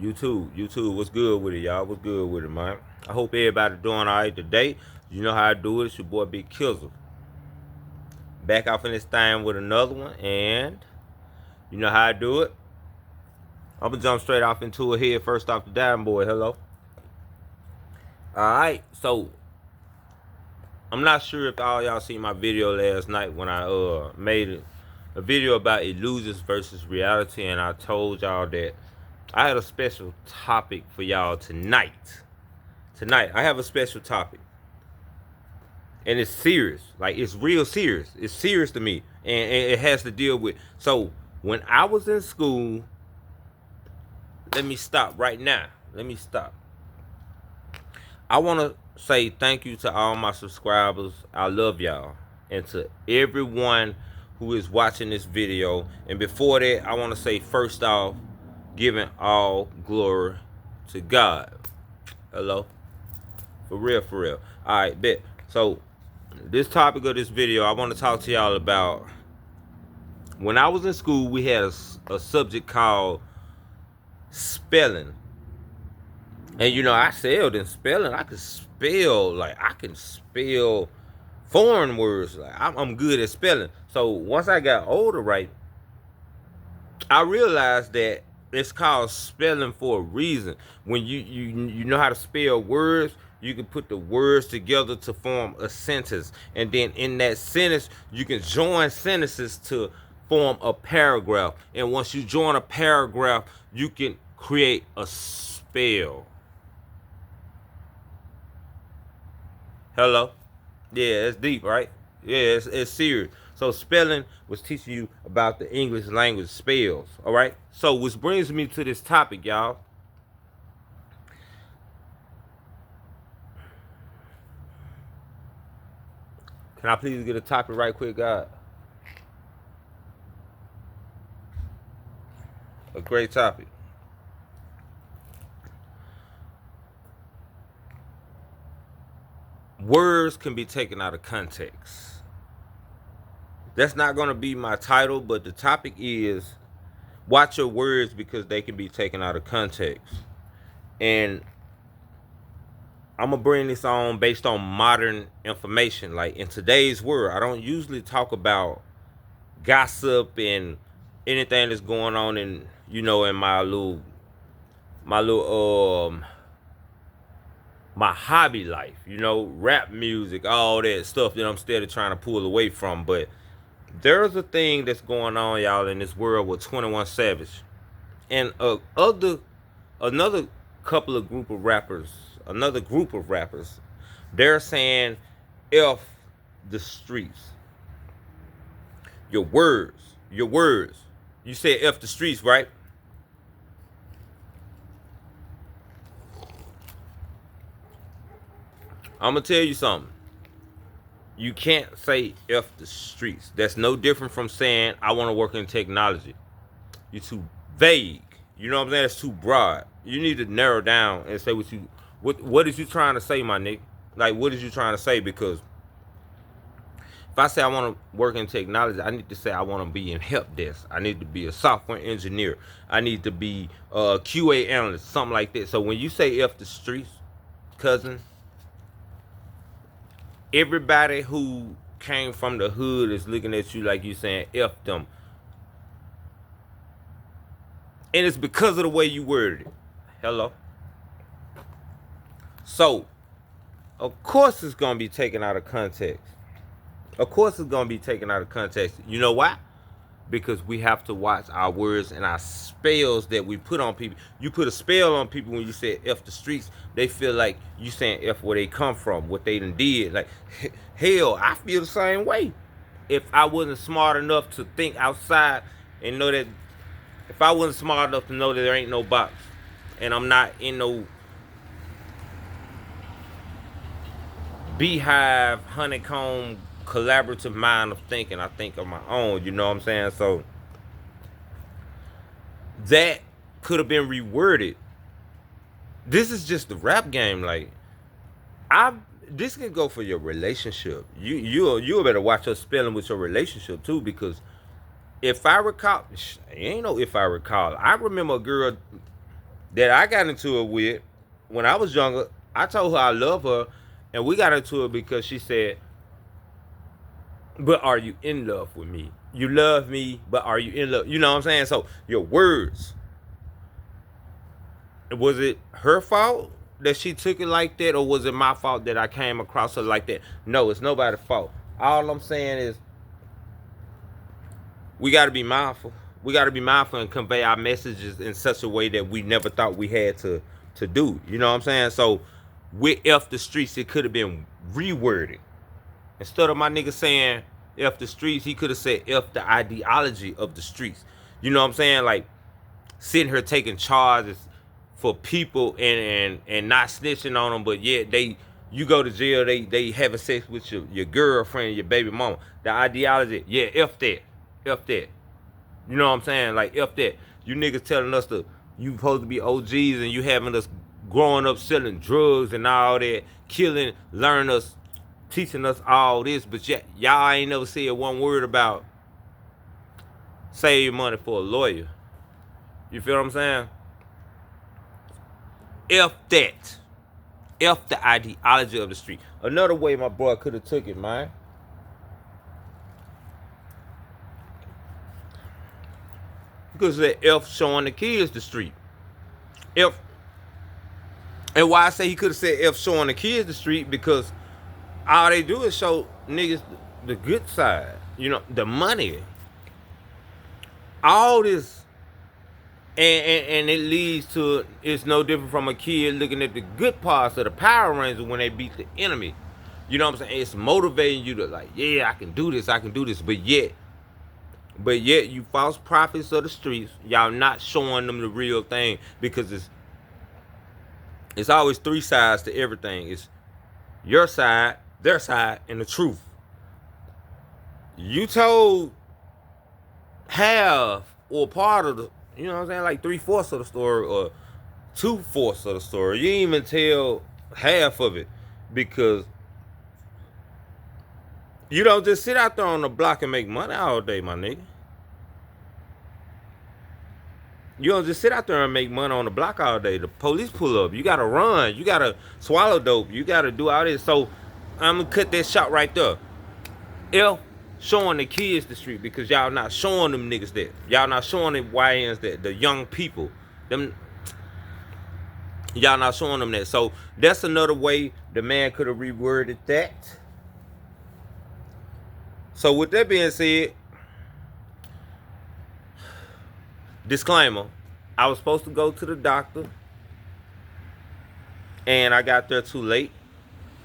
YouTube, what's good with it, y'all? What's good with it, man? I hope everybody doing all right today. You know how I do it. It's your boy Big Kizzle. Back off in this thing with another one, and you know how I do it. I'm gonna jump straight off into it here. First off the dime boy, hello. All right, so I'm not sure if all y'all seen my video last night when I made a video about illusions versus reality, and I told y'all that I had a special topic for y'all tonight. Tonight, I have a special topic. And it's serious. Like, it's real serious. It's serious to me. And it has to deal with. So, when I was in school, let me stop right now. Let me stop. I want to say thank you to all my subscribers. I love y'all. And to everyone who is watching this video. And before that, I want to say first off, giving all glory to God. Hello? For real, for real. All right, bet. So, this topic of this video, I want to talk to y'all about when I was in school, we had a subject called spelling. And you know, I excelled in spelling. I could spell, like I can spell foreign words. Like I'm good at spelling. So once I got older, right, I realized that it's called spelling for a reason. When you know how to spell words, you can put the words together to form a sentence. And then in that sentence, you can join sentences to form a paragraph. And once you join a paragraph, you can create a spell. Hello? Yeah, it's deep, right? Yeah, it's serious. So spelling was teaching you about the English language spells, all right? So which brings me to this topic, y'all. Can I please get a topic right quick, God? A great topic. Words can be taken out of context. That's not going to be my title, but the topic is watch your words because they can be taken out of context. And I'm going to bring this on based on modern information. Like in today's world, I don't usually talk about gossip and anything that's going on in, you know, in my hobby life, you know, rap music, all that stuff that I'm still trying to pull away from. But there's a thing that's going on, y'all, in this world with 21 Savage and another couple of group of rappers, they're saying F the streets. Your words. You said F the streets, right? I'm gonna tell you something. You can't say F the streets. That's no different from saying I want to work in technology. You're too vague. You know what I'm saying? It's too broad. You need to narrow down and say what is you trying to say, my nigga? Like, what is you trying to say? Because if I say I want to work in technology, I need to say I want to be in help desk. I need to be a software engineer. I need to be a QA analyst, something like that. So when you say F the streets, cousin, everybody who came from the hood is looking at you like you saying F them. And it's because of the way you worded it. Hello? So, of course it's going to be taken out of context. Of course it's going to be taken out of context. You know why? Because we have to watch our words and our spells that we put on people. You put a spell on people when you say F the streets, they feel like you saying F where they come from, what they done did. Like, hell, I feel the same way. If I wasn't smart enough to think outside and know that, if I wasn't smart enough to know that there ain't no box and I'm not in no beehive, honeycomb, collaborative mind of thinking, I think of my own, you know what I'm saying? So that could have been reworded. This is just the rap game. Like, this can go for your relationship. You better watch your spelling with your relationship too, because if I recall, ain't no if I recall. I remember a girl that I got into it with when I was younger. I told her I love her, and we got into it because she said, but are you in love with me? You love me, but are you in love? You know what I'm saying? So your words, was it her fault that she took it like that, or was it my fault that I came across her like that? No, it's nobody's fault. All I'm saying is we got to be mindful. We got to be mindful and convey our messages in such a way that we never thought we had to do. You know what I'm saying? So with F the streets, it could have been reworded. Instead of my nigga saying F the streets, he could have said F the ideology of the streets. You know what I'm saying? Like sitting here taking charges for people and not snitching on them, but yet you go to jail, they having sex with your girlfriend, your baby mama. The ideology, yeah, F that. F that. You know what I'm saying? Like F that. You niggas telling us you supposed to be OGs and you having us growing up selling drugs and all that, killing, learning us, teaching us all this, but yet y'all ain't never said one word about save money for a lawyer. You feel what I'm saying? F that. F the ideology of the street. Another way my boy could have took it, man. Because that F showing the kids the street. F. And why I say he could have said F showing the kids the street, because all they do is show niggas the good side. You know, the money. All this. And it leads to, it's no different from a kid looking at the good parts of the Power Rangers when they beat the enemy. You know what I'm saying? It's motivating you to like, yeah, I can do this. But yet you false prophets of the streets, y'all not showing them the real thing, because it's always three sides to everything. It's your side, their side, and the truth. You told half or part of the, you know what I'm saying, like 3/4 of the story or 2/4 of the story. You ain't even tell half of it, because you don't just sit out there on the block and make money all day, my nigga. You don't just sit out there and make money on the block all day. The police pull up. You gotta run. You gotta swallow dope. You gotta do all this. So I'm gonna cut that shot right there. F showing the kids the street, because y'all not showing them niggas that. Y'all not showing the YNs that, the young people. Them, y'all not showing them that. So that's another way the man could have reworded that. So with that being said, disclaimer, I was supposed to go to the doctor and I got there too late.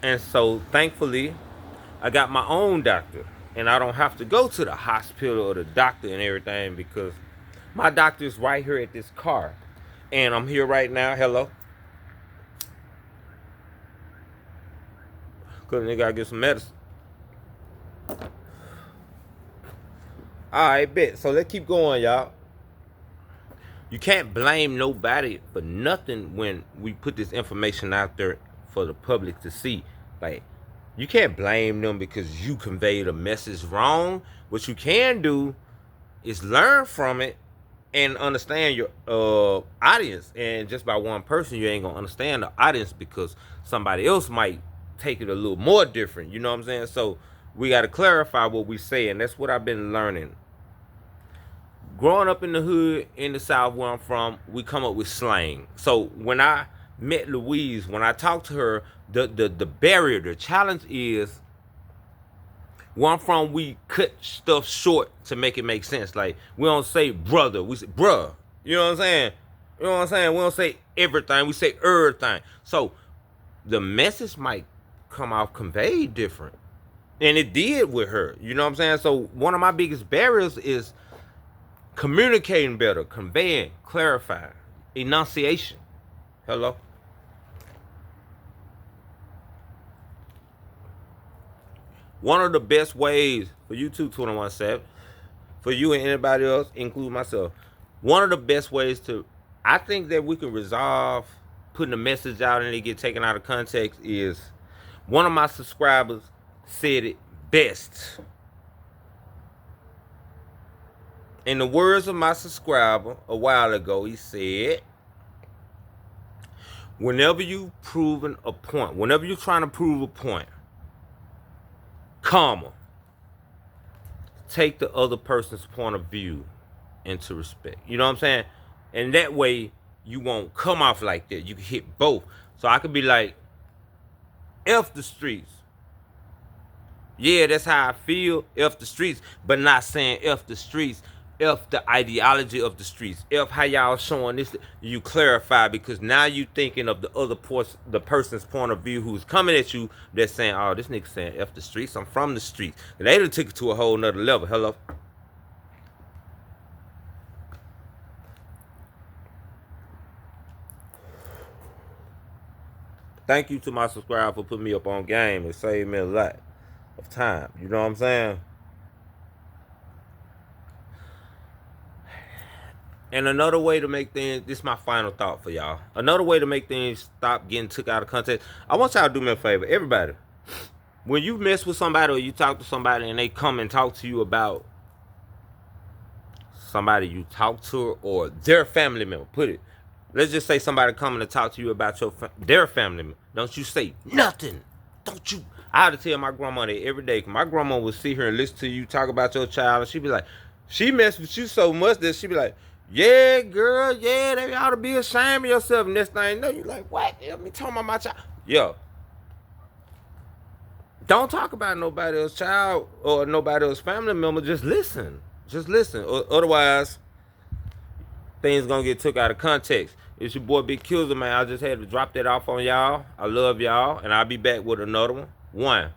And so thankfully, I got my own doctor and I don't have to go to the hospital or the doctor and everything, because my doctor's right here at this car. And I'm here right now. Hello. Because they got to get some medicine. All right, bet. So let's keep going, y'all. You can't blame nobody for nothing when we put this information out there for the public to see. Like, you can't blame them because you conveyed a message wrong. What you can do is learn from it and understand your audience. And just by one person, you ain't gonna understand the audience, because somebody else might take it a little more different. You know what I'm saying? So we got to clarify what we say, and that's what I've been learning. Growing up in the hood in the South where I'm from, we come up with slang. So when I met Louise, when I talked to her, the barrier, the challenge is, where I'm from, we cut stuff short to make it make sense. Like, we don't say brother, we say bruh. You know what I'm saying? You know what I'm saying? We don't say everything, we say everything. So the message might come off conveyed different. And it did with her. You know what I'm saying? So one of my biggest barriers is communicating better, conveying, clarifying, enunciation. Hello? One of the best ways for you too, 21/7, for you and anybody else, include myself, one of the best ways to, I think that we can resolve putting a message out and it get taken out of context is, one of my subscribers said it best. In the words of my subscriber a while ago, he said, Whenever you proving a point, whenever you're trying to prove a point, comma, take the other person's point of view into respect. You know what I'm saying? And that way you won't come off like that. You can hit both. So I could be like, F the streets. Yeah, that's how I feel. F the streets, but not saying F the streets. F the ideology of the streets. F how y'all showing this. You clarify, because now you thinking of the other the person's point of view who's coming at you. That's saying, oh, this nigga saying F the streets. I'm from the streets. And they done took it to a whole nother level. Hello. Thank you to my subscriber for putting me up on game. It saved me a lot of time. You know what I'm saying? And another way to make things, this is my final thought for y'all. Another way to make things stop getting took out of context. I want y'all to do me a favor. Everybody, when you mess with somebody or you talk to somebody and they come and talk to you about somebody you talk to or their family member, put it. Let's just say somebody coming to talk to you about their family member. Don't you say nothing. Don't you. I had to tell my grandma that every day. My grandma would sit here and listen to you talk about your child, and she'd be like, she messed with you so much that she'd be like, yeah, girl, yeah, they ought to be ashamed of yourself. And this thing, no, you like, what? Let me talk about my child. Yo, don't talk about nobody else's child or nobody else's family member. Just listen. Just listen. Otherwise, things gonna get took out of context. It's your boy Big Kills, man. I just had to drop that off on y'all. I love y'all, and I'll be back with another one.